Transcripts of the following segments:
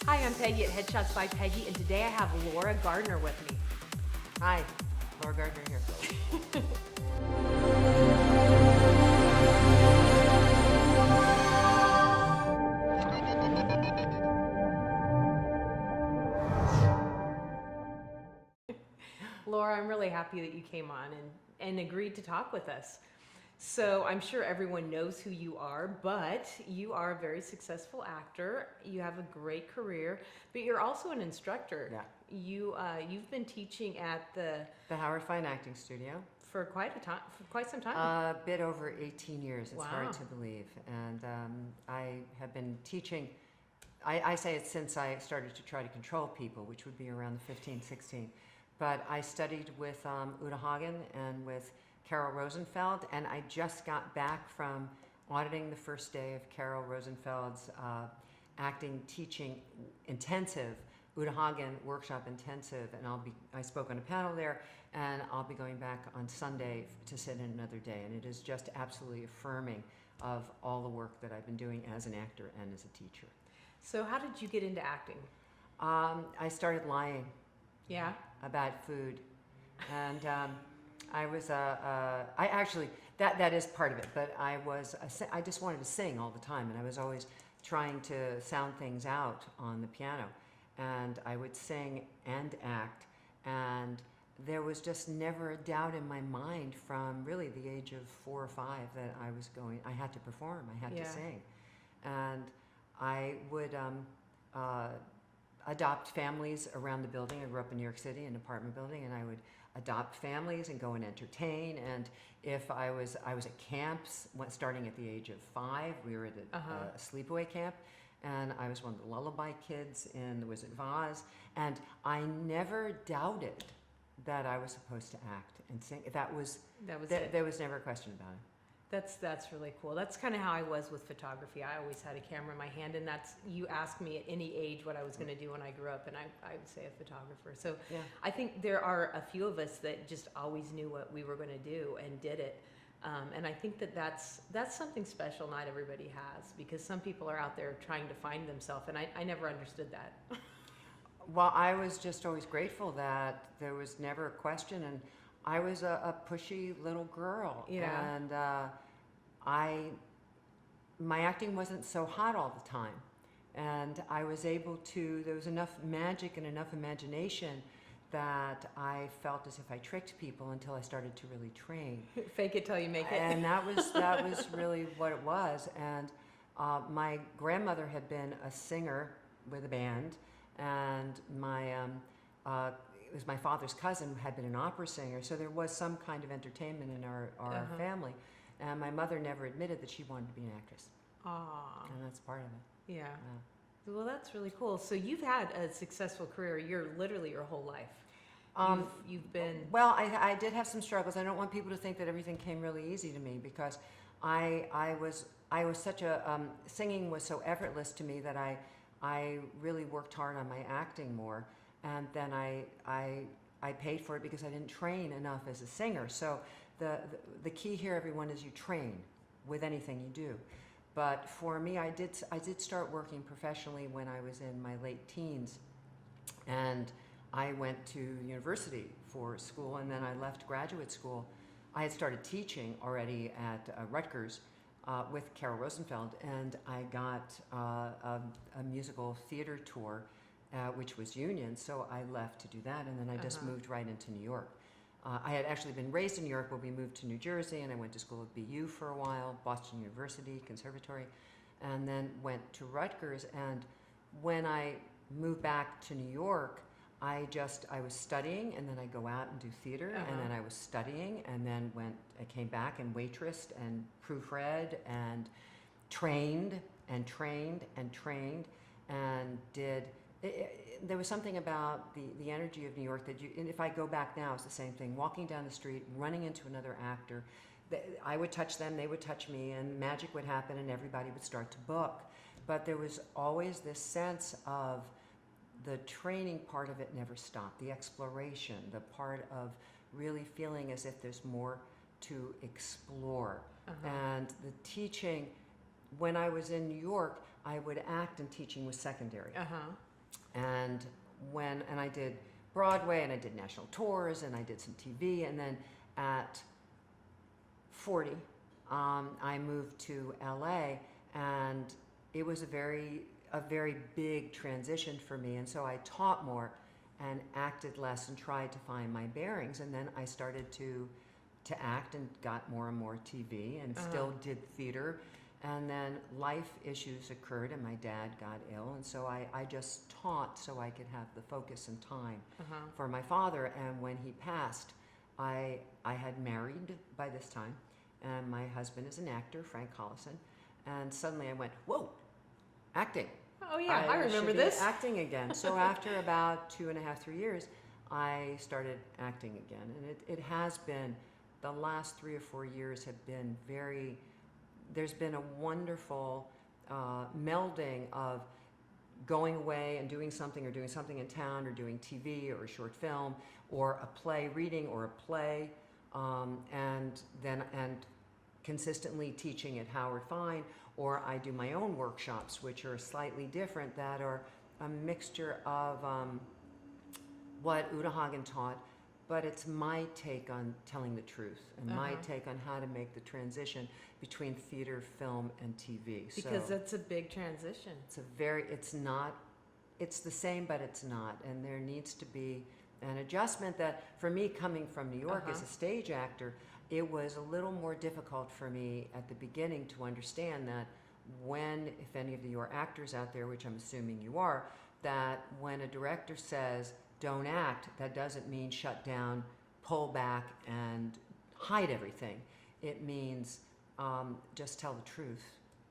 Hi, I'm Peggy at Headshots by Peggy, and today I have Laura Gardner with me. Hi, Laura Gardner here. Laura, I'm really happy that you came on and agreed to talk with us. So I'm sure everyone knows who you are, but you are a very successful actor. You have a great career, but you're also an instructor. Yeah. You've been teaching at The Howard Fine Acting Studio. for quite some time. A bit over 18 years. It's Wow. hard to believe. And I have been teaching, I say it since I started to try to control people, which would be around the 15, 16. But I studied with Uta Hagen and with Carol Rosenfeld, and I just got back from auditing the first day of Carol Rosenfeld's acting teaching intensive, Uta Hagen workshop intensive, and I spoke on a panel there, and I'll be going back on Sunday to sit in another day, and it is just absolutely affirming of all the work that I've been doing as an actor and as a teacher. So how did you get into acting? I started lying Yeah. about food, and I was I actually that is part of it, but I just wanted to sing all the time, and I was always trying to sound things out on the piano, and I would sing and act, and there was just never a doubt in my mind from really the age of 4 or 5 that I had to perform, I had Yeah. to sing, and I would adopt families around the building. I grew up in New York City, in an apartment building, and I would adopt families and go and entertain. And if I was at camps, starting at the age of 5, we were at a sleepaway camp, and I was one of the lullaby kids in The Wizard of Oz, and I never doubted that I was supposed to act and sing. That was it. There was never a question about it. That's really cool. That's kind of how I was with photography. I always had a camera in my hand, and you asked me at any age what I was going to do when I grew up, and I would say a photographer. So Yeah. I think there are a few of us that just always knew what we were going to do and did it. And I think that's something special not everybody has, because some people are out there trying to find themselves, and I never understood that. Well, I was just always grateful that there was never a question, and I was a pushy little girl. Yeah. And my acting wasn't so hot all the time. And I was able to, there was enough magic and enough imagination that I felt as if I tricked people until I started to really train. Fake it till you make it. And that was really what it was. And my grandmother had been a singer with a band, and it was my father's cousin who had been an opera singer, so there was some kind of entertainment in our family. And my mother never admitted that she wanted to be an actress. Aw. And that's part of it. Yeah. Well, that's really cool. So you've had a successful career. Literally your whole life. You've been. Well, I did have some struggles. I don't want people to think that everything came really easy to me, because I was such a singing was so effortless to me that I really worked hard on my acting more, and then I paid for it because I didn't train enough as a singer. So the key here, everyone, is you train with anything you do. But for me, I did start working professionally when I was in my late teens, and I went to university for school, and then I left graduate school. I had started teaching already at Rutgers with Carol Rosenfeld, and I got a musical theater tour, which was union, so I left to do that, and then I just moved right into New York. I had actually been raised in New York, but we moved to New Jersey, and I went to school at BU for a while, Boston University Conservatory, and then went to Rutgers. And when I moved back to New York, I was studying, and then I go out and do theater, and then I was studying, and then I came back and waitressed and proofread and trained and trained and trained and did. There was something about the energy of New York that and if I go back now, it's the same thing. Walking down the street, running into another actor, I would touch them, they would touch me, and magic would happen, and everybody would start to book. But there was always this sense of the training part of it never stopped. The exploration, the part of really feeling as if there's more to explore. And the teaching, when I was in New York, I would act, and teaching was secondary. and and I did Broadway, and I did national tours, and I did some TV, and then at 40, I moved to LA, and it was a very big transition for me. And so I taught more and acted less and tried to find my bearings. And then I started to act and got more and more TV and still did theater. And then life issues occurred, and my dad got ill, and so I just taught so I could have the focus and time for my father. And when he passed, I had married by this time, and my husband is an actor, Frank Collison, and suddenly I went, whoa, acting. Oh yeah, I remember should be this. acting again. So after about 2.5, 3 years, I started acting again, and it has been, the last 3 or 4 years have been there's been a wonderful melding of going away and doing something, or doing something in town, or doing TV or a short film or a play reading or a play, and consistently teaching at Howard Fine, or I do my own workshops, which are slightly different, that are a mixture of what Uta Hagen taught, but it's my take on telling the truth, and my take on how to make the transition between theater, film, and TV. Because that's a big transition. It's the same, but it's not. And there needs to be an adjustment that, for me, coming from New York as a stage actor, it was a little more difficult for me at the beginning to understand that when, if any of you are actors out there, which I'm assuming you are, that when a director says, don't act, that doesn't mean shut down, pull back, and hide everything. It means just tell the truth,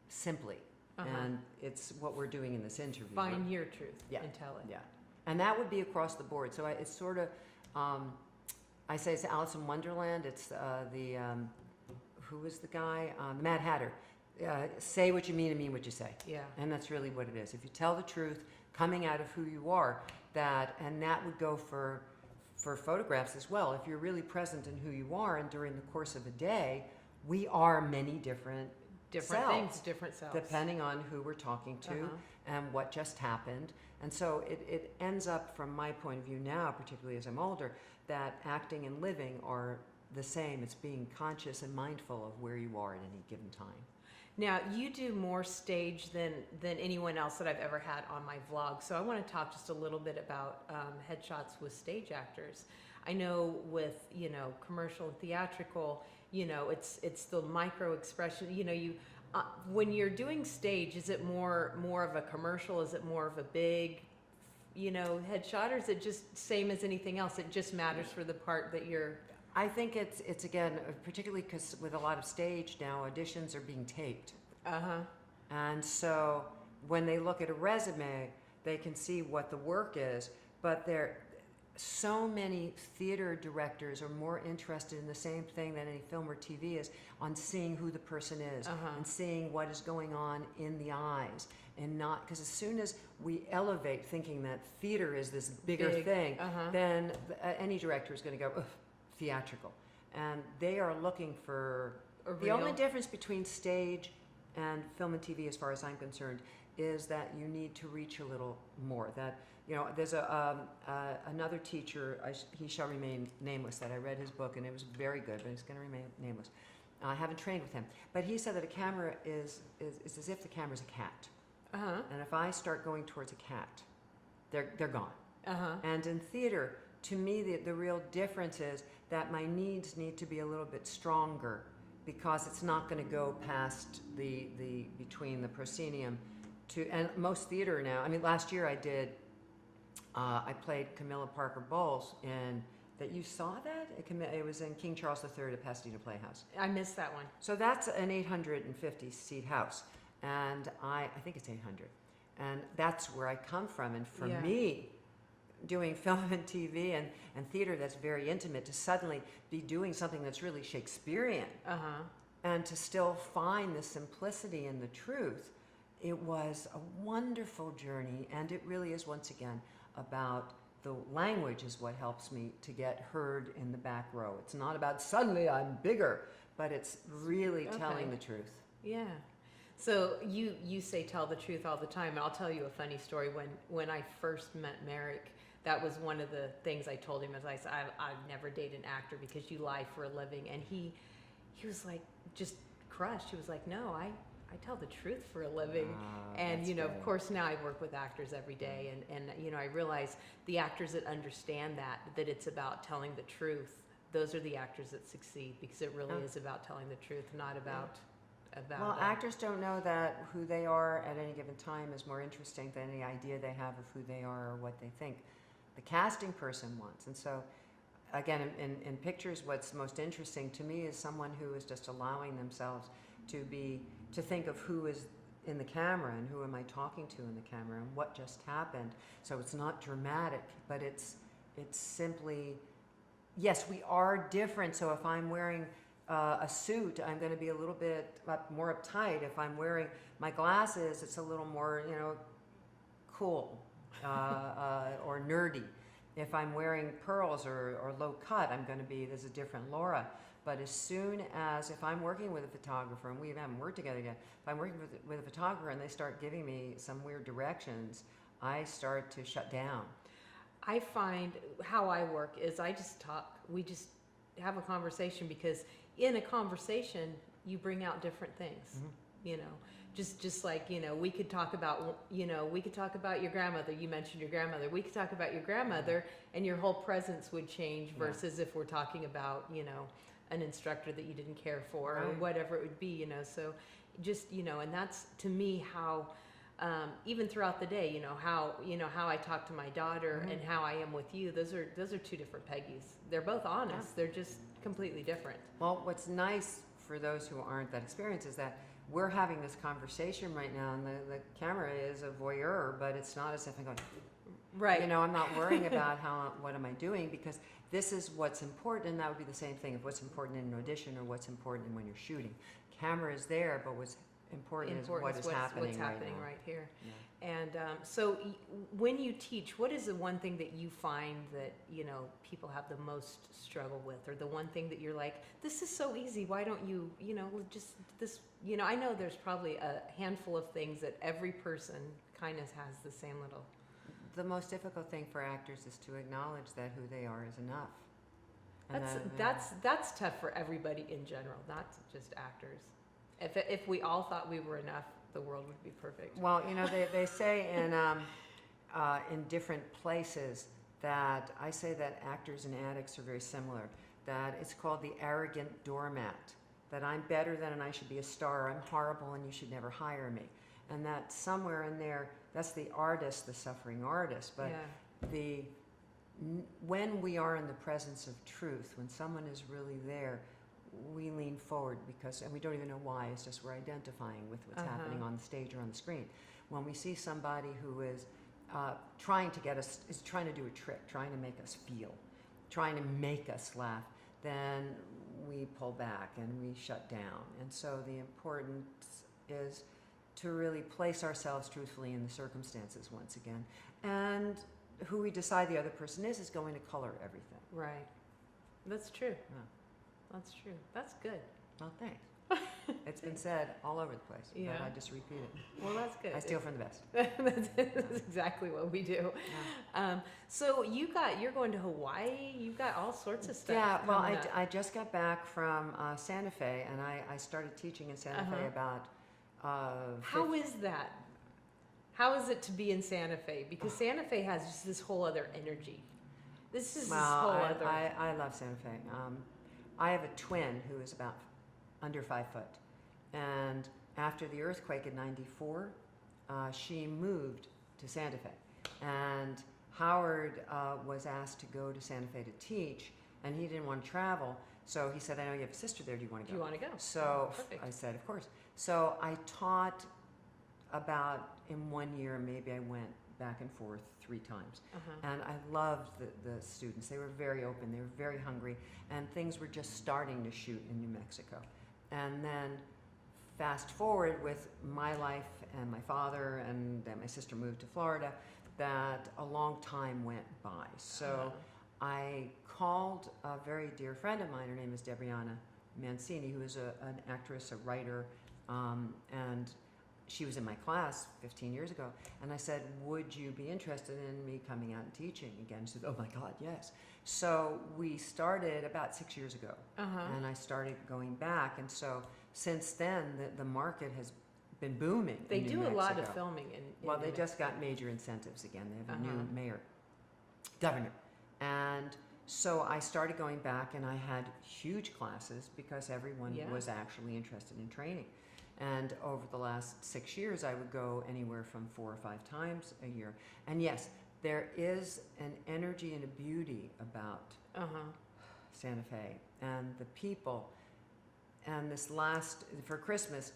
simply. And it's what we're doing in this interview. Find your truth and tell it. Yeah. And that would be across the board. So it's sort of, I say it's Alice in Wonderland. It's who was the guy? The Mad Hatter. Say what you mean and mean what you say. Yeah. And that's really what it is. If you tell the truth, coming out of who you are, and that would go for photographs as well. If you're really present in who you are, and during the course of a day, we are many different selves, things, different selves, depending on who we're talking to and what just happened. And so it ends up, from my point of view now, particularly as I'm older, that acting and living are the same. It's being conscious and mindful of where you are at any given time. Now, you do more stage than anyone else that I've ever had on my vlog. So I want to talk just a little bit about headshots with stage actors. I know with, commercial and theatrical, it's the micro expression. When you're doing stage, is it more of a commercial? Is it more of a big, headshot, or is it just same as anything else? It just matters for the part that you're... I think it's again, particularly because with a lot of stage now, auditions are being taped. And so when they look at a resume, they can see what the work is, but so many theater directors are more interested in the same thing than any film or TV is, on seeing who the person is and seeing what is going on in the eyes, and not, because as soon as we elevate thinking that theater is this bigger thing, then any director is going to go, ugh, theatrical. And they are looking for the only difference between stage and film and TV, as far as I'm concerned, is that you need to reach a little more. That, there's another teacher, he shall remain nameless, that I read his book, and it was very good, but he's going to remain nameless. I haven't trained with him, but he said that a camera is as if the camera's a cat. And if I start going towards a cat, they're gone. And in theater, to me, the real difference is that my needs need to be a little bit stronger, because it's not going to go past the between the proscenium to, and most theater now. I mean, last year I played Camilla Parker Bowles in, that you saw that? It was in King Charles III at Pasadena Playhouse. I missed that one. So that's an 850 seat house, and I think it's 800, and that's where I come from. And for me, doing film and TV and theater that's very intimate, to suddenly be doing something that's really Shakespearean, and to still find the simplicity and the truth, it was a wonderful journey. And it really is, once again, about the language is what helps me to get heard in the back row. It's not about suddenly I'm bigger, but it's really telling the truth. Yeah. So you say tell the truth all the time, and I'll tell you a funny story. When I first met Merrick, that was one of the things I told him. As I said, I've never dated an actor because you lie for a living, and he was like just crushed. He was like, no, I tell the truth for a living. And That's of great. course now I work with actors every day, and I realize the actors that understand that it's about telling the truth. Those are the actors that succeed, because it really is about telling the truth, not about Well, actors don't know that who they are at any given time is more interesting than any idea they have of who they are or what they think the casting person wants. And so, again, in pictures, what's most interesting to me is someone who is just allowing themselves to think of who is in the camera and who am I talking to in the camera and what just happened. So it's not dramatic, but it's simply, yes, we are different. So if I'm wearing a suit, I'm going to be a little bit more uptight. If I'm wearing my glasses, it's a little more, cool or nerdy. If I'm wearing pearls or low cut, there's a different Laura. But as soon as, if I'm working with a photographer, and we haven't worked together yet, if I'm working with a photographer and they start giving me some weird directions, I start to shut down. I find how I work is I just talk. We just have a conversation, because in a conversation you bring out different things. Mm-hmm. Just like we could talk about your grandmother. You mentioned your grandmother. We could talk about your grandmother, and your whole presence would change. Versus if we're talking about an instructor that you didn't care for, or whatever it would be. So just and that's to me how. Even throughout the day, how I talk to my daughter and how I am with you. Those are two different Peggy's. They're both honest. Yeah. They're just completely different. Well, what's nice for those who aren't that experienced is that we're having this conversation right now, and the camera is a voyeur, but it's not as if I'm going, right. I'm not worrying about what am I doing, because this is what's important, and that would be the same thing of what's important in an audition or what's important when you're shooting. Camera is there, but what's important is what's happening right here. Yeah. And so when you teach, what is the one thing that you find that people have the most struggle with, or the one thing that you're like, this is so easy, why don't you just this I know there's probably a handful of things that every person kind of has the same little. The most difficult thing for actors is to acknowledge that who they are is enough. And That's tough for everybody in general, not just actors. If we all thought we were enough, the world would be perfect. Well, they say in different places that I say that actors and addicts are very similar. That it's called the arrogant doormat. That I'm better than and I should be a star. I'm horrible and you should never hire me. And that somewhere in there, that's the artist, the suffering artist. But when we are in the presence of truth, when someone is really there, we lean forward and we don't even know why. It's just we're identifying with what's happening on the stage or on the screen. When we see somebody who is trying to do a trick, trying to make us feel, trying to make us laugh, then we pull back and we shut down. And so the importance is to really place ourselves truthfully in the circumstances once again. And who we decide the other person is going to color everything. Right. That's true. Yeah. That's true. That's good. Well, thanks. It's been said all over the place, but I just repeat it. Well, that's good. I steal from the best. That's exactly what we do. Yeah. So you're going to Hawaii. You've got all sorts of stuff. Yeah. Well, I just got back from Santa Fe, and I started teaching in Santa Fe about. How is that? How is it to be in Santa Fe? Because Santa Fe has just this whole other energy. I love Santa Fe. I have a twin who is about under 5 foot. And after the earthquake in '94, she moved to Santa Fe. And Howard was asked to go to Santa Fe to teach, and he didn't want to travel. So he said, I know you have a sister there. Do you want to go? Do you want to go? So Perfect. I said, of course. So I taught in 1 year, maybe I went back and forth 3 times. And I loved the students. They were very open. They were very hungry. And things were just starting to shoot in New Mexico. And then fast forward with my life and my father, and then my sister moved to Florida, that a long time went by. So I called a very dear friend of mine. Her name is Debriana Mancini, who is an actress, a writer, and she was in my class 15 years ago, and I said, would you be interested in me coming out and teaching again? She said, oh my God, yes. So we started about 6 years ago, and I started going back, and so since then the market has been booming. They in New do a lot of Mexico. filming in Well, New they just Mexico. got major incentives again. They have a new governor. And so I started going back, and I had huge classes because everyone was actually interested in training. And over the last 6 years, I would go anywhere from 4 or 5 times a year. And yes, there is an energy and a beauty about Santa Fe and the people. And for Christmas,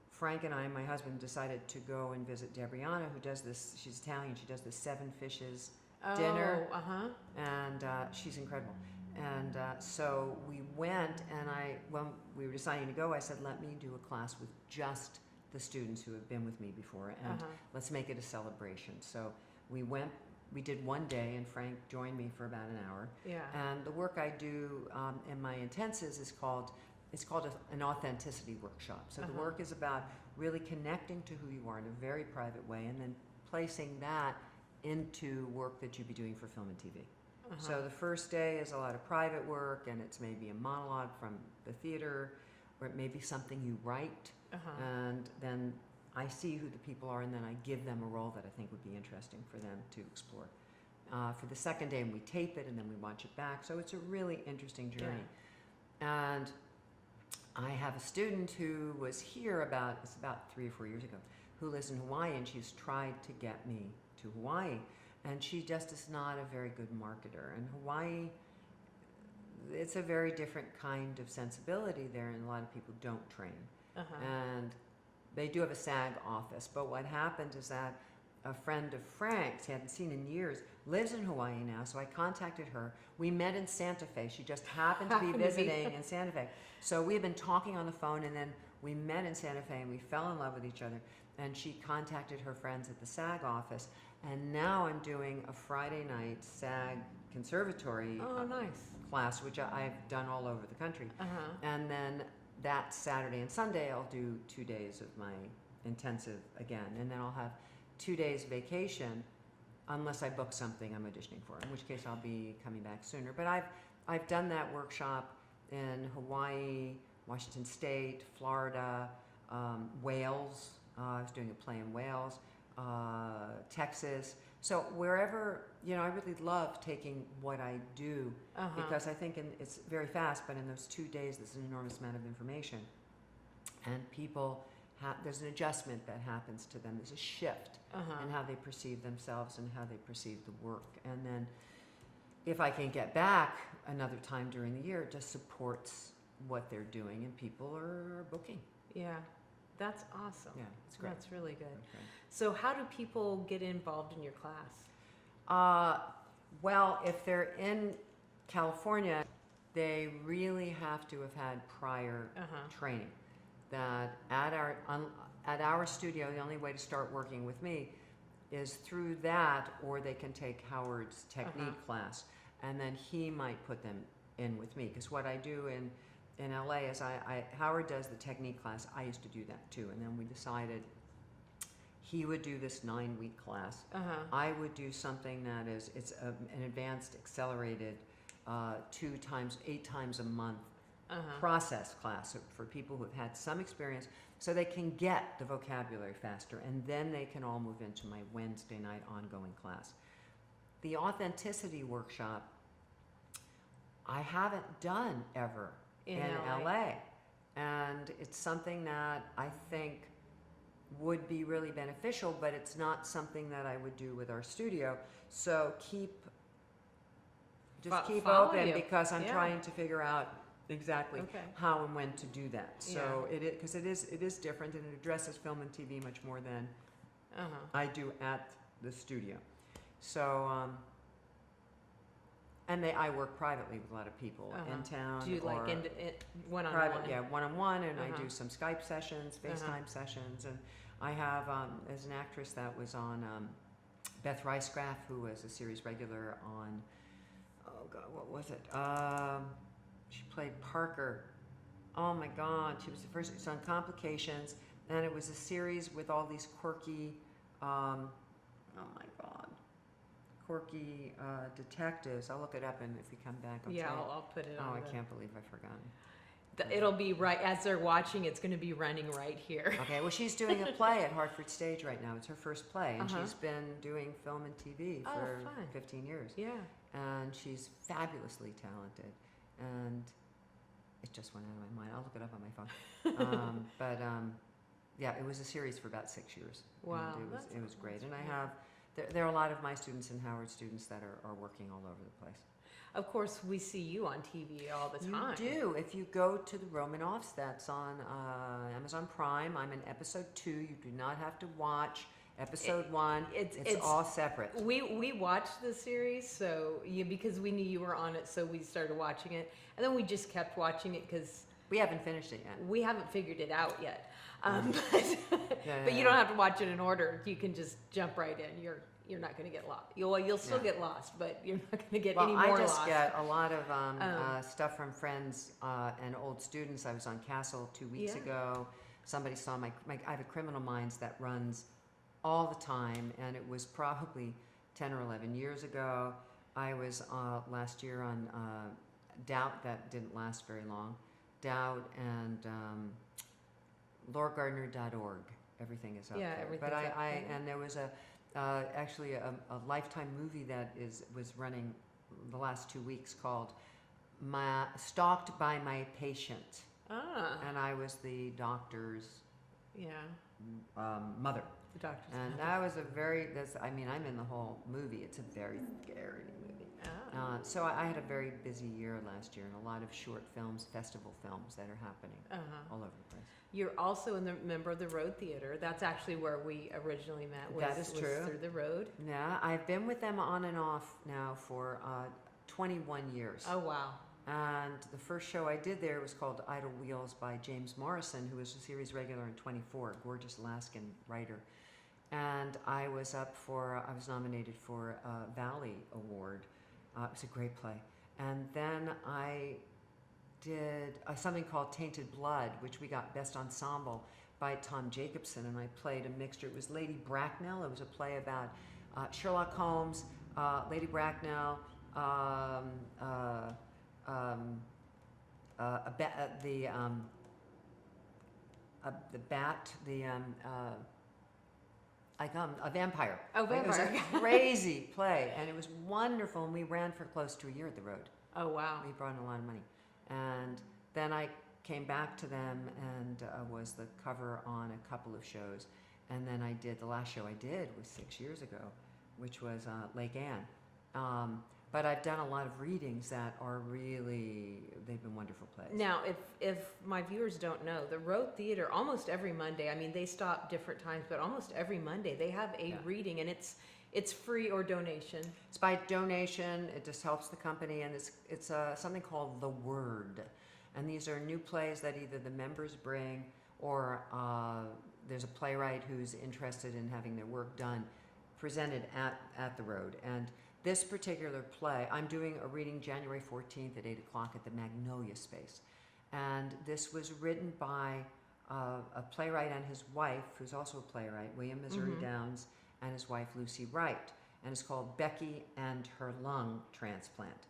Frank and I, my husband, decided to go and visit Debriana, who does this. She's Italian. She does this 7 fishes dinner, and she's incredible. And so we went, and when we were deciding to go, I said, let me do a class with just the students who have been with me before, and let's make it a celebration. So we went. We did one day, and Frank joined me for about an hour. Yeah. And the work I do in my intensives is called an authenticity workshop. So the work is about really connecting to who you are in a very private way, and then placing that into work that you'd be doing for film and TV. So the first day is a lot of private work, and it's maybe a monologue from the theater, or it may be something you write, and then I see who the people are, and then I give them a role that I think would be interesting for them to explore. For the second day, we tape it, and then we watch it back. So it's a really interesting journey. Yeah. And I have a student who was here about 3 or 4 years ago, who lives in Hawaii, and she's tried to get me to Hawaii, and she just is not a very good marketer. And Hawaii, it's a very different kind of sensibility there, and a lot of people don't train. And they do have a SAG office, but what happened is that a friend of Frank's, he hadn't seen in years, lives in Hawaii now, so I contacted her. We met in Santa Fe. She just happened to be visiting in Santa Fe. So we had been talking on the phone, and then we met in Santa Fe, and we fell in love with each other. And she contacted her friends at the SAG office, and now I'm doing a Friday night SAG conservatory class, which I've done all over the country. And then that Saturday and Sunday, I'll do 2 days of my intensive again, and then I'll have 2 days vacation, unless I book something I'm auditioning for, in which case I'll be coming back sooner. But I've done that workshop in Hawaii, Washington State, Florida, Wales. I was doing a play in Wales, Texas. So wherever, I really love taking what I do because I think it's very fast, but in those 2 days, there's an enormous amount of information. And people, there's an adjustment that happens to them. There's a shift in how they perceive themselves and how they perceive the work. And then if I can get back another time during the year, it just supports what they're doing, and people are booking. Yeah. That's awesome. Yeah, it's great. That's really good. Okay. So how do people get involved in your class? Well, if they're in California, they really have to have had prior training. That at our studio, the only way to start working with me is through that, or they can take Howard's technique class, and then he might put them in with me. Because what I do in LA is Howard does the technique class. I used to do that too, and then we decided he would do this 9-week class. I would do something that it's an advanced accelerated 8 times a month process class for people who have had some experience, so they can get the vocabulary faster, and then they can all move into my Wednesday night ongoing class. The authenticity workshop I haven't done ever in LA, and it's something that I think would be really beneficial, but it's not something that I would do with our studio. So keep open, because I'm trying to figure out exactly how and when to do that. So because it is different, and it addresses film and TV much more than I do at the studio. So and I work privately with a lot of people in town. Do you like one-on-one? Private, yeah, one-on-one, and I do some Skype sessions, FaceTime sessions, and I have, as an actress that was on Beth Ricegraf, who was a series regular on, oh God, what was it? She played Parker. Oh my God, she was the first. It's on Complications. And it was a series with all these quirky, oh my God, quirky detectives. I'll look it up, and if we come back, I'll Yeah, tell you. I'll put it Oh, on. I can't believe I've forgotten. It'll be right as they're watching. It's going to be running right here. Okay, well, she's doing a play at Hartford Stage right now. It's her first play, and Uh-huh. she's been doing film and TV Oh, for fun. 15 years. Yeah. And she's fabulously talented, and it just went out of my mind. I'll look it up on my phone. Yeah, it was a series for about 6 years. Wow, And that's it was great. awesome. And I have there are a lot of my students and Howard students that are working all over the place. Of course, we see you on TV all the time. You do. If you go to the Romanoffs, that's on Amazon Prime. I'm in episode 2. You do not have to watch episode 1. It's all separate. We watched the series, so because we knew you were on it, so we started watching it, and then we just kept watching it because We haven't finished it yet. we haven't figured it out yet. Yeah, But you don't have to watch it in order. You can just jump right in. You're not going to get lost. You'll still Yeah. get lost, but you're not going to get Well, any more I just lost. get a lot of stuff from friends and old students. I was on Castle 2 weeks Yeah. ago. Somebody saw my I have a Criminal Minds that runs all the time, and it was probably 10 or 11 years ago. I was last year on Doubt, that didn't last very long. Doubt and LauraGardner.org. Everything is up Yeah, there. everything's But up there. and there was actually a Lifetime movie that was running the last 2 weeks called Stalked by My Patient, and I was the doctor's Yeah, mother. the doctor's. And that was I'm in the whole movie. It's a very scary movie. So I had a very busy year last year, and a lot of short films, festival films that are happening all over the place. You're also a member of the Road Theater. That's actually where we originally met. That is true. Through the Road. Yeah, I've been with them on and off now for 21 years. Oh wow. And the first show I did there was called Idle Wheels by James Morrison, who was a series regular in 24, gorgeous Alaskan writer. And I was nominated for a Valley Award. It was a great play. And then I did something called Tainted Blood, which we got Best Ensemble by Tom Jacobson, and I played a mixture. It was Lady Bracknell. It was a play about Sherlock Holmes, Lady Bracknell, a vampire. Oh, It was vampire. a crazy play, and it was wonderful, and we ran for close to a year at the Road. Oh wow. We brought in a lot of money. And then I came back to them and was the cover on a couple of shows. And then the last show I did was 6 years ago, which was Lake Anne. But I've done a lot of readings that are they've been wonderful plays. Now, if my viewers don't know, the Road Theater, almost every Monday, I mean, they stop different times, but almost every Monday they have a reading, and it's free or donation. It's by donation. It just helps the company, and it's something called The Word. And these are new plays that either the members bring or there's a playwright who's interested in having their work done, presented at the Road. And this particular play, I'm doing a reading January 14th at 8 o'clock at the Magnolia Space. And this was written by a playwright and his wife, who's also a playwright, William Missouri Downs, and his wife, Lucy Wright. And it's called Becky and Her Lung Transplant.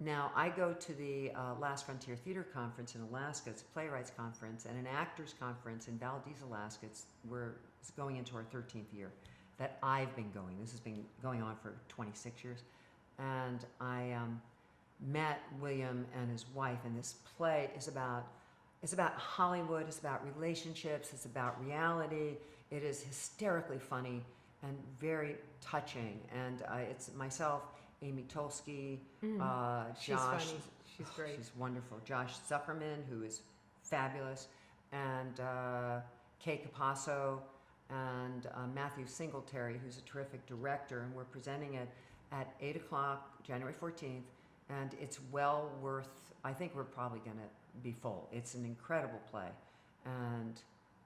Now, I go to the Last Frontier Theater Conference in Alaska. It's a playwrights conference and an actors conference in Valdez, Alaska. We're going into our 13th year that I've been going. This has been going on for 26 years. And I met William and his wife, and this play is about Hollywood, it's about relationships, it's about reality. It is hysterically funny and very touching. And it's myself, Amy Tolsky, She's Josh. funny. She's great. She's wonderful. Josh Zuckerman, who is fabulous, and Kay Capasso, and Matthew Singletary, who's a terrific director. And we're presenting it at 8 o'clock, January 14th, and it's well worth, I think we're probably going to be full. It's an incredible play, and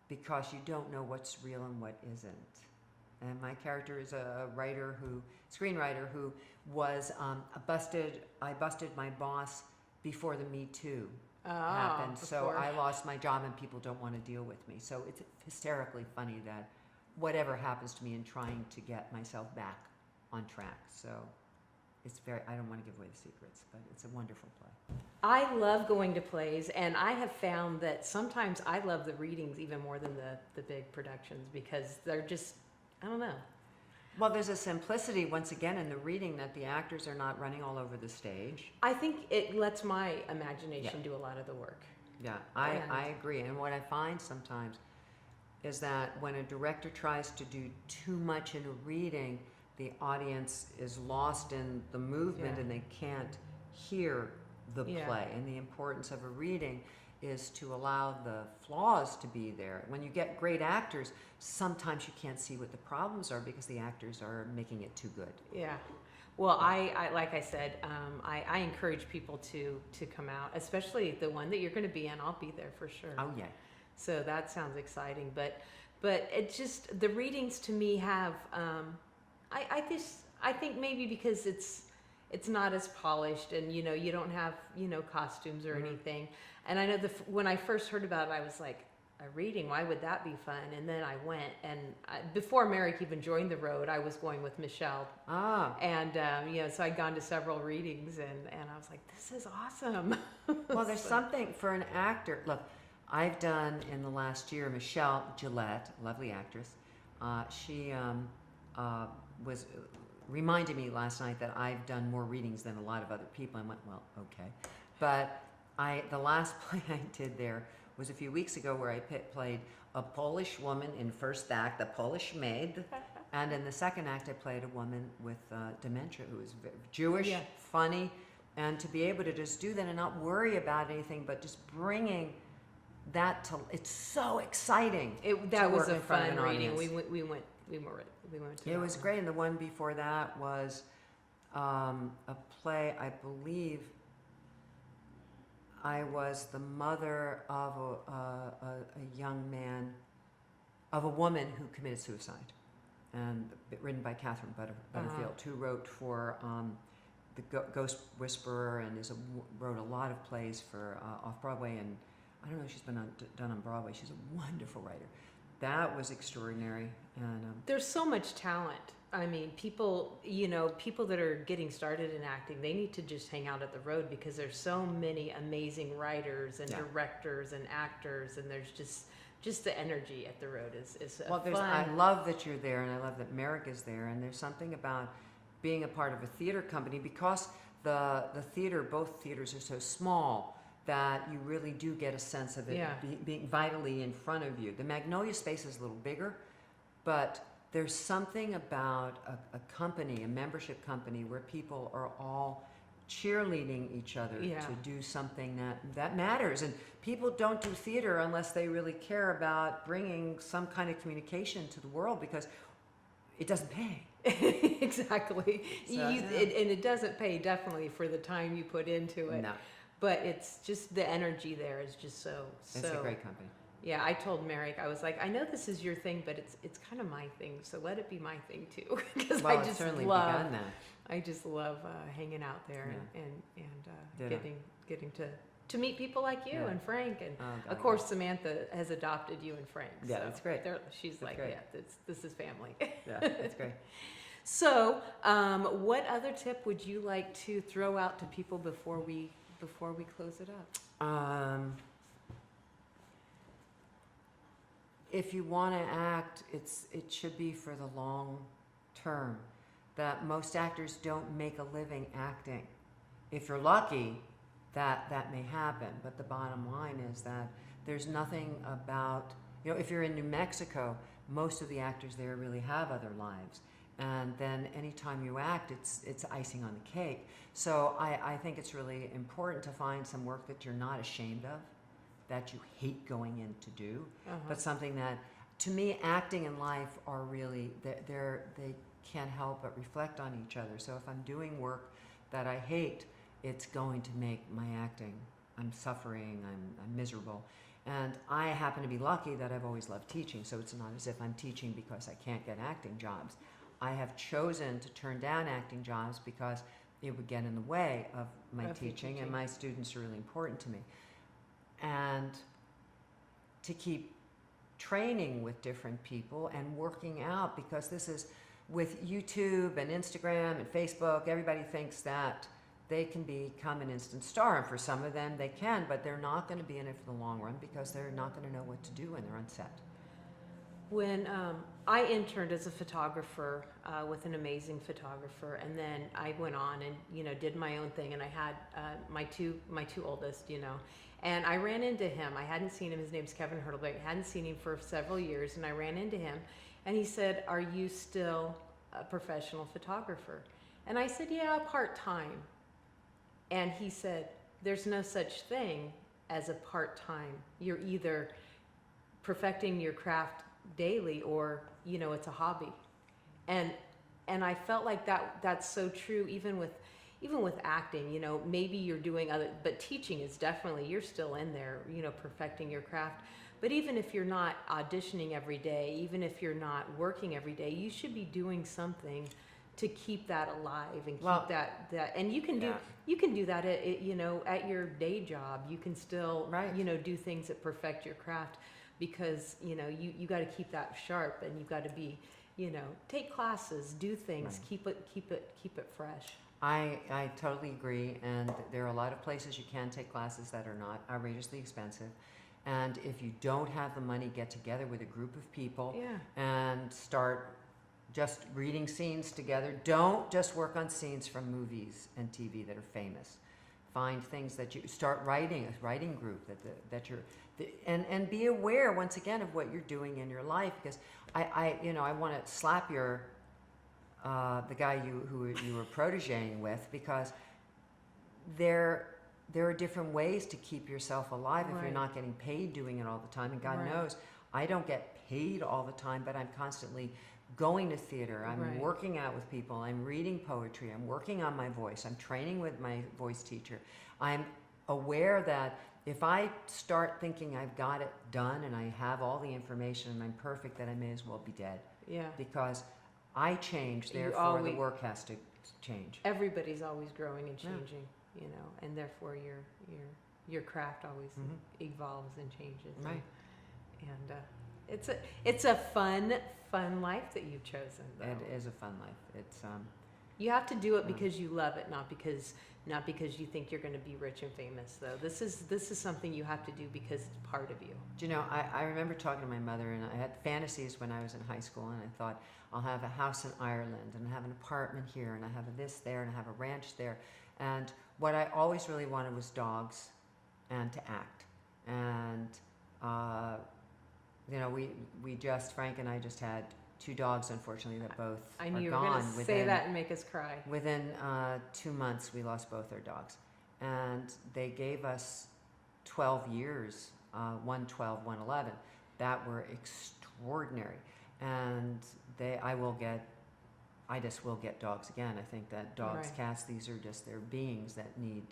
because you don't know what's real and what isn't. And my character is a screenwriter who was I busted my boss before the Me Too happened. So before. I lost my job and people don't want to deal with me. So it's hysterically funny that whatever happens to me in trying to get myself back on track. So it's I don't want to give away the secrets, but it's a wonderful play. I love going to plays, and I have found that sometimes I love the readings even more than the big productions because they're just, I don't know. Well, there's a simplicity, once again, in the reading that the actors are not running all over the stage. I think it lets my imagination do a lot of the work. Yeah, And- I agree. And what I find sometimes is that when a director tries to do too much in a reading, the audience is lost in the movement Yeah. and they can't hear the Yeah. play. And the importance of a reading is to allow the flaws to be there. When you get great actors, sometimes you can't see what the problems are because the actors are making it too good. Yeah. Well, I like I said, I encourage people to come out, especially the one that you're going to be in. I'll be there for sure. Oh, yeah. So that sounds exciting. But it just, the readings to me have, I think maybe because it's not as polished and, you don't have, costumes or Mhm. anything. And I know when I first heard about it, I was like, a reading, why would that be fun? And then I went, and before Merrick even joined the road, I was going with Michelle. Ah. And, so I'd gone to several readings, and I was like, this is awesome. Well, there's something for an actor. Look, I've done in the last year, Michelle Gillette, lovely actress, she was reminded me last night that I've done more readings than a lot of other people. I went, well, okay. But the last play I did there was a few weeks ago where I played a Polish woman in first act, the Polish maid, and in the second act I played a woman with dementia who was Jewish, Yeah. funny, and to be able to just do that and not worry about anything, but just bringing that to, it's so exciting. That to was work a in front of fun an reading. audience. We went to It that was one. great, and the one before that was a play, I believe. I was the mother of a young man, of a woman who committed suicide, and written by Catherine Butterfield, who wrote for the Ghost Whisperer and wrote a lot of plays for off Broadway, and I don't know if she's been done on Broadway. She's a wonderful writer. That was extraordinary, and There's so much talent. I mean, people that are getting started in acting, they need to just hang out at the road because there's so many amazing writers and Yeah. directors and actors, and there's just the energy at the road is well, fun. I love that you're there, and I love that Merrick is there, and there's something about being a part of a theater company because the theater, both theaters are so small that you really do get a sense of it Yeah. being vitally in front of you. The Magnolia space is a little bigger, but there's something about a company, a membership company, where people are all cheerleading each other Yeah. to do something that matters. And people don't do theater unless they really care about bringing some kind of communication to the world because it doesn't pay. Exactly. So, And it doesn't pay definitely for the time you put into it. No, But it's just the energy there is just so. it's a great company. Yeah, I told Merrick, I was like, I know this is your thing, but it's kind of my thing, so let it be my thing too, because Well, I it's just certainly love, begun that. I just love hanging out there and Ditto. getting to meet people like you Yeah. and Frank, and Oh, God, of course Samantha has adopted you and Frank. Yeah, so that's great. She's That's like, great. yeah, this is family. Yeah, that's great. So, what other tip would you like to throw out to people before we close it up? If you want to act, it should be for the long term. That most actors don't make a living acting. If you're lucky, that may happen. But the bottom line is that there's nothing about, if you're in New Mexico, most of the actors there really have other lives. And then anytime you act, it's icing on the cake. So I think it's really important to find some work that you're not ashamed of, that you hate going in to do, but something that, to me, acting and life are really, they can't help but reflect on each other. So if I'm doing work that I hate, it's going to make my acting, I'm suffering, I'm miserable. And I happen to be lucky that I've always loved teaching, so it's not as if I'm teaching because I can't get acting jobs. I have chosen to turn down acting jobs because it would get in the way of my teaching, and my students are really important to me. and to keep training with different people and working out, because this is with YouTube and Instagram and Facebook, everybody thinks that they can become an instant star, and for some of them they can, but they're not going to be in it for the long run because they're not going to know what to do when they're on set. When I interned as a photographer with an amazing photographer, and then I went on and did my own thing, and I had my two oldest, and I ran into him. I hadn't seen him. His name's Kevin Hurtlebeck. I hadn't seen him for several years, and I ran into him, and he said, "Are you still a professional photographer?" And I said, "Yeah, part-time." And he said, "There's no such thing as a part-time. You're either perfecting your craft daily or it's a hobby." And I felt like that's so true, even with acting. Maybe you're doing other, but teaching is definitely, you're still in there, perfecting your craft. But even if you're not auditioning every day, even if you're not working every day, you should be doing something to keep that alive and keep that and you can do that at your day job. You can still do things that perfect your craft, because you got to keep that sharp, and you've got to be take classes, do things, keep it fresh. I totally agree, and there are a lot of places you can take classes that are not outrageously expensive. And if you don't have the money, get together with a group of people and start just reading scenes together. Don't just work on scenes from movies and TV that are famous. Find things that you start writing, a writing group that you're, and be aware once again of what you're doing in your life, because I want to slap the guy who you were protegeing with, because there are different ways to keep yourself alive if you're not getting paid doing it all the time. And God knows I don't get paid all the time, but I'm constantly going to theater, I'm working out with people, I'm reading poetry, I'm working on my voice, I'm training with my voice teacher. I'm aware that if I start thinking I've got it done and I have all the information and I'm perfect, then I may as well be dead. Yeah. Because I change, therefore the work has to change. Everybody's always growing and changing, and therefore your craft always evolves and changes. Right. And it's a fun life that you've chosen, though. It is a fun life. It's you have to do it because you love it, not because you think you're going to be rich and famous, though. This is something you have to do because it's part of you. Do you know, I remember talking to my mother, and I had fantasies when I was in high school, and I thought, I'll have a house in Ireland, and I have an apartment here, and I have this there, and I have a ranch there. And what I always really wanted was dogs and to act. And Frank and I just had 2 dogs, unfortunately, that both I knew are you were gone. going to say that and make us cry. Within 2 months, we lost both our dogs. And they gave us 12 years, one 12, one 11, that were extraordinary. And I just will get dogs again. I think that dogs, cats, these are just, they're beings that need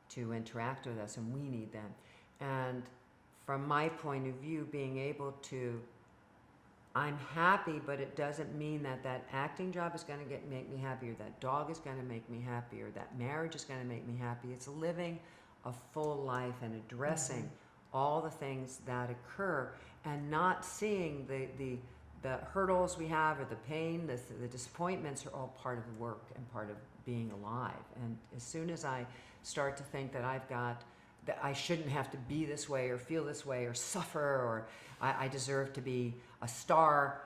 to interact with us, and we need them. And from my point of view, being able to, I'm happy, but it doesn't mean that acting job is going to make me happy, or that dog is going to make me happy, or that marriage is going to make me happy. It's living a full life and addressing all the things that occur, and not seeing the hurdles we have, or the pain, the disappointments are all part of the work and part of being alive. And as soon as I start to think that that I shouldn't have to be this way or feel this way or suffer, or I deserve to be a star,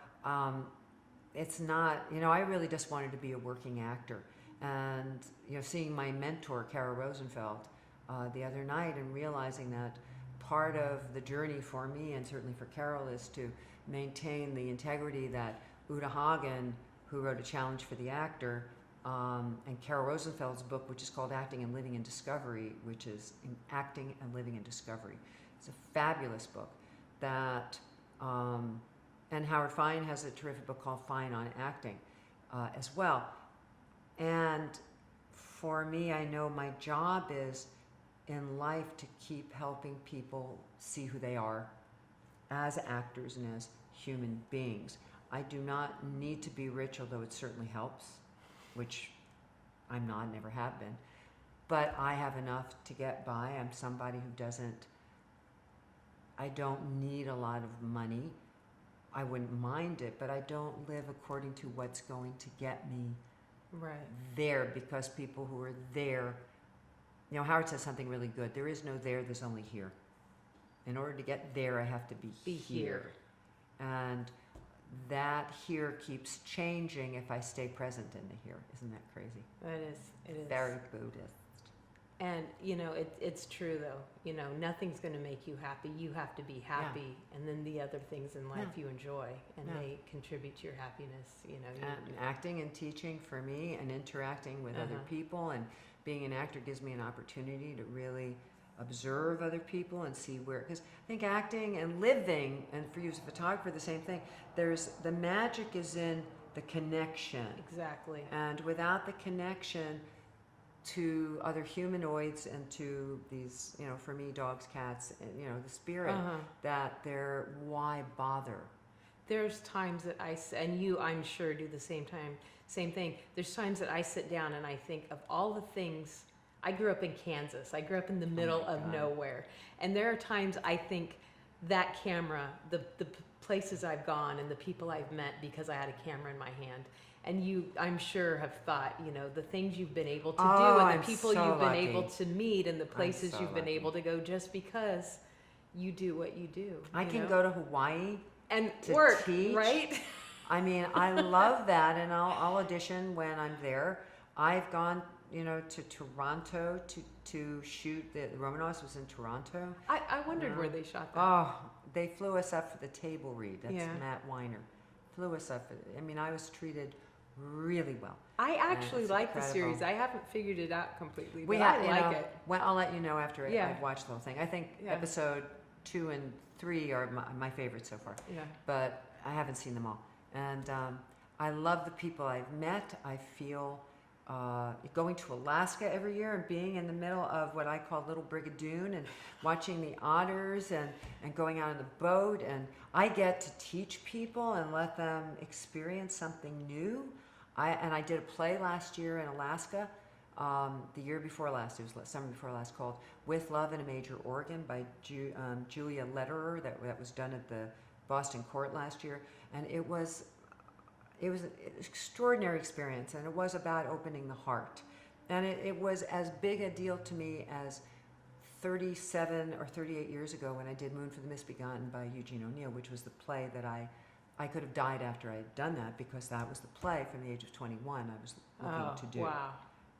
it's not, I really just wanted to be a working actor. And, seeing my mentor, Kara Rosenfeld, the other night, and realizing that part of the journey for me, and certainly for Carol, is to maintain the integrity that Uta Hagen, who wrote A Challenge for the Actor, and Carol Rosenfeld's book, which is called Acting and Living in Discovery, which is Acting and Living in Discovery. It's a fabulous book that, and Howard Fine has a terrific book called Fine on Acting as well. And for me, I know my job is in life to keep helping people see who they are as actors and as human beings. I do not need to be rich, although it certainly helps, which I'm not, never have been. But I have enough to get by. I'm somebody who doesn't I don't need a lot of money. I wouldn't mind it, but I don't live according to what's going to get me Right. there, because people who are there, you know, Howard says something really good. There is no there, there's only here. In order to get there, I have to be here. And that here keeps changing if I stay present in the here. Isn't that crazy? It is. Very Buddhist. And, you know, it's true, though. You know, nothing's going to make you happy. You have to be happy. And then the other things in life you enjoy, and they contribute to your happiness, you know. And acting and teaching for me, and interacting with other people, and being an actor gives me an opportunity to really observe other people and see where, because I think acting and living, and for you as a photographer, the same thing, the magic is in the connection. Exactly. And without the connection to other humanoids and to these, you know, for me, dogs, cats, and, you know, the spirit, that they're, why bother? There's times that and you, I'm sure, do the same thing. There's times that I sit down and I think of all the things. I grew up in Kansas. I grew up in the middle of nowhere. And there are times I think that camera, the places I've gone and the people I've met because I had a camera in my hand. And you, I'm sure, have thought, you know, the things you've been able to do, and the people you've been able to meet, and the places you've been able to go just because you do what you do. I can go to Hawaii and to work, teach. right? I mean, I love that, and I'll audition when I'm there. I've gone, you know, to Toronto to shoot. The Romanovs was in Toronto. I wondered where they shot that. Oh, they flew us up for the table read. That's Yeah. Matt Weiner. Flew us up. I mean, I was treated really well. I actually it's like the incredible. series. I haven't figured it out completely, We but have, I you like know, it. Well, I'll let you know after Yeah. I've watched the whole thing. I think Yeah. episode 2 and 3 are my favorites so far. Yeah. But I haven't seen them all. And I love the people I've met. I feel going to Alaska every year and being in the middle of what I call Little Brigadoon, and watching the otters, and going out on the boat. And I get to teach people and let them experience something new. I did a play last year in Alaska, the year before last, it was summer before last, called With Love in a Major Organ by Julia Lederer, that was done at the Boston Court last year. And it was an extraordinary experience, and it was about opening the heart. And it was as big a deal to me as 37 or 38 years ago when I did Moon for the Misbegotten by Eugene O'Neill, which was the play that I could have died after I had done that, because that was the play from the age of 21 I was looking to do. Wow.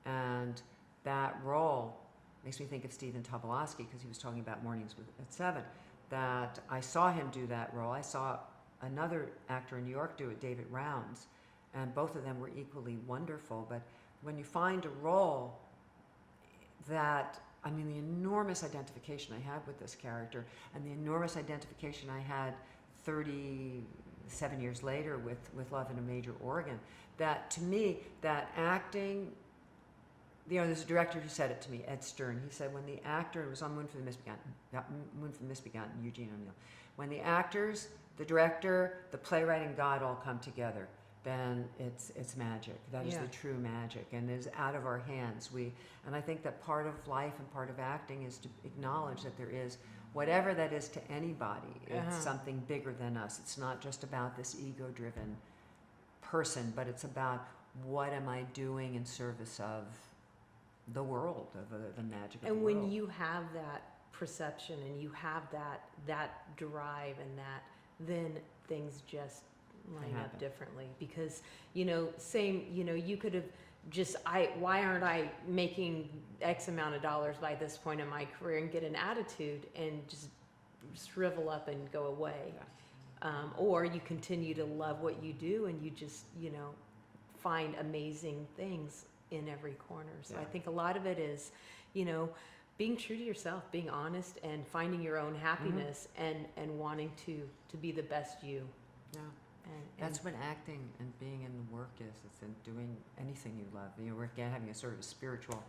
And that role makes me think of Stephen Tobolowsky, because he was talking about Mornings at 7, that I saw him do that role. I saw another actor in New York do it, David Rounds, and both of them were equally wonderful. But when you find a role that, I mean, the enormous identification I had with this character, and the enormous identification I had 37 years later with Love in a Major Organ, that to me, that acting, you know, there's a director who said it to me, Ed Stern. He said, when the actor, it was on Moon for the Misbegotten, Eugene O'Neill, when the actors, the director, the playwright, and God all come together, then it's magic. That is the true magic, and it is out of our hands. And I think that part of life and part of acting is to acknowledge that there is, whatever that is to anybody, it's something bigger than us. It's not just about this ego-driven person, but it's about, what am I doing in service of the world, of the magic of the world. And when you have that perception, and you have that drive, and that, then things just line up differently. Because, you know, you could have just, why aren't I making X amount of dollars by this point in my career, and get an attitude and just shrivel up and go away. Or you continue to love what you do, and you just, you know, find amazing things in every corner. So I think a lot of it is, you know, being true to yourself, being honest, and finding your own happiness, and wanting to be the best you. Yeah. And That's what acting and being in the work is. It's in doing anything you love. You know, we're again having a sort of a spiritual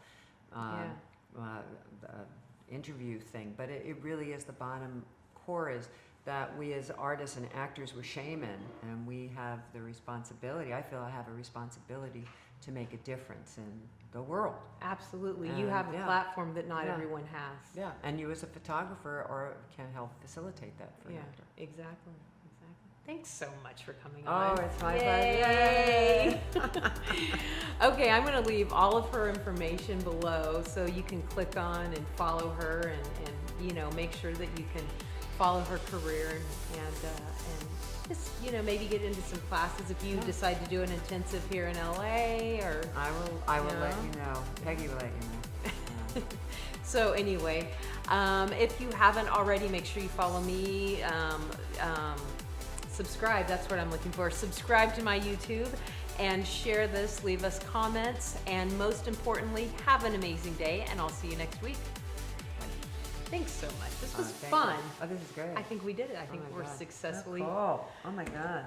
interview thing, but it really is, the bottom core is that we as artists and actors, we're shaman, and we have the responsibility, I feel I have a responsibility to make a difference in the world. Absolutely. You And, have a yeah. platform that not Yeah. everyone has. Yeah, and you as a photographer can help facilitate that for an Yeah, actor. exactly. Thanks so much for coming Oh, on. it's my Yay! pleasure. Okay, I'm going to leave all of her information below so you can click on and follow her and you know, make sure that you can follow her career and just, you know, maybe get into some classes if you Yeah. decide to do an intensive here in LA or I will let No? you know. Peggy will let you know. Yeah. so anyway, if you haven't already, make sure you follow me. Subscribe, that's what I'm looking for. Subscribe to my YouTube and share this, leave us comments, and most importantly, have an amazing day, and I'll see you next week. Thanks so much. This was Thank fun. you. Oh, this is great. I think we did it. I think Oh my we're God. So successfully. cool. Oh my God.